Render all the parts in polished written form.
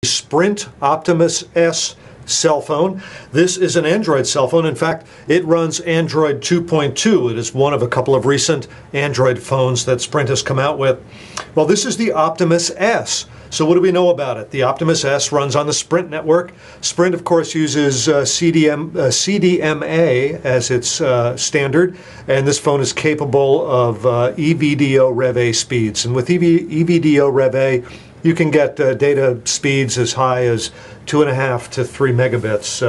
Sprint Optimus S cell phone. This is an Android cell phone. In fact, it runs Android 2.2. It is one of a couple of recent Android phones that Sprint has come out with. Well, this is the Optimus S. So what do we know about it? The Optimus S runs on the Sprint network. Sprint, of course, uses CDMA as its standard, and this phone is capable of EVDO Rev A speeds. And with EVDO Rev A, you can get data speeds as high as 2.5 to 3 megabits.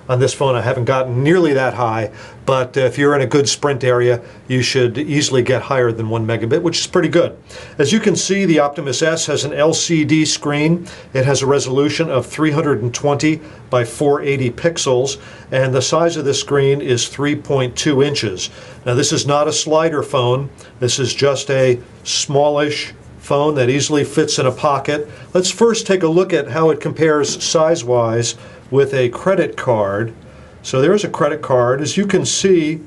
On this phone, I haven't gotten nearly that high, but if you're in a good Sprint area, you should easily get higher than 1 megabit, which is pretty good. As you can see, the Optimus S has an LCD screen. It has a resolution of 320 by 480 pixels, and the size of the screen is 3.2 inches. Now, this is not a slider phone. This is just a smallish phone that easily fits in a pocket. Let's first take a look at how it compares size-wise with a credit card. So there's a credit card. As you can see,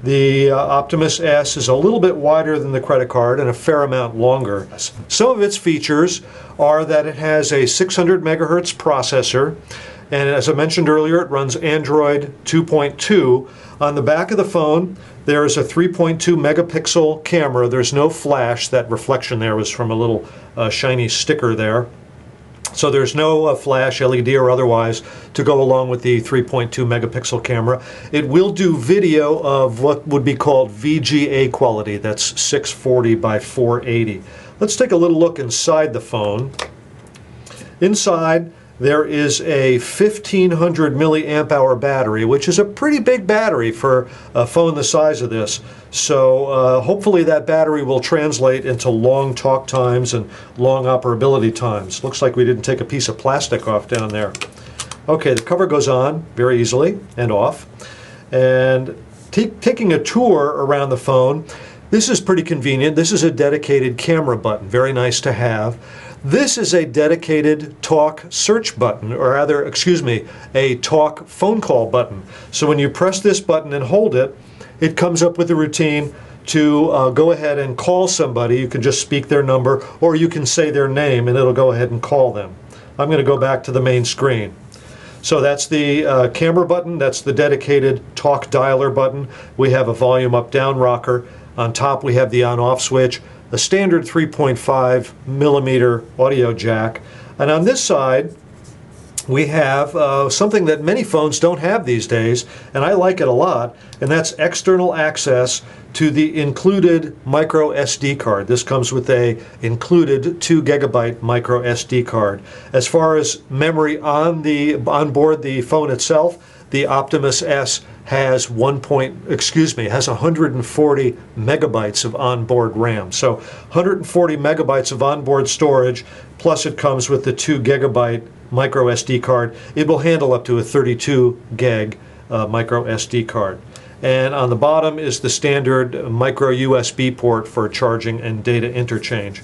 the Optimus S is a little bit wider than the credit card and a fair amount longer. Some of its features are that it has a 600 megahertz processor, and as I mentioned earlier, it runs Android 2.2. On the back of the phone, there is a 3.2 megapixel camera. There's no flash. That reflection there was from a little shiny sticker there. So there's no flash, LED or otherwise, to go along with the 3.2 megapixel camera. It will do video of what would be called VGA quality. That's 640 by 480. Let's take a little look inside the phone. Inside, there is a 1500 milliamp hour battery, which is a pretty big battery for a phone the size of this. So hopefully that battery will translate into long talk times and long operability times. Looks like we didn't take a piece of plastic off down there. Okay, the cover goes on very easily and off. And taking a tour around the phone, this is pretty convenient. This is a dedicated camera button, very nice to have. This is a dedicated talk search button, or rather, excuse me, a talk phone call button. So when you press this button and hold it, it comes up with a routine to go ahead and call somebody. You can just speak their number, or you can say their name and it'll go ahead and call them. I'm going to go back to the main screen. So that's the camera button. That's the dedicated talk dialer button. We have a volume up-down rocker. On top we have the on-off switch, a standard 3.5 millimeter audio jack, and on this side we have something that many phones don't have these days, and I like it a lot, and that's external access to the included micro SD card. This comes with a included 2 gigabyte micro SD card. As far as memory on board the phone itself, the Optimus S has 140 megabytes of onboard RAM. So 140 megabytes of onboard storage, plus it comes with the 2 gigabyte micro SD card. It will handle up to a 32 gig micro SD card. And on the bottom is the standard micro USB port for charging and data interchange.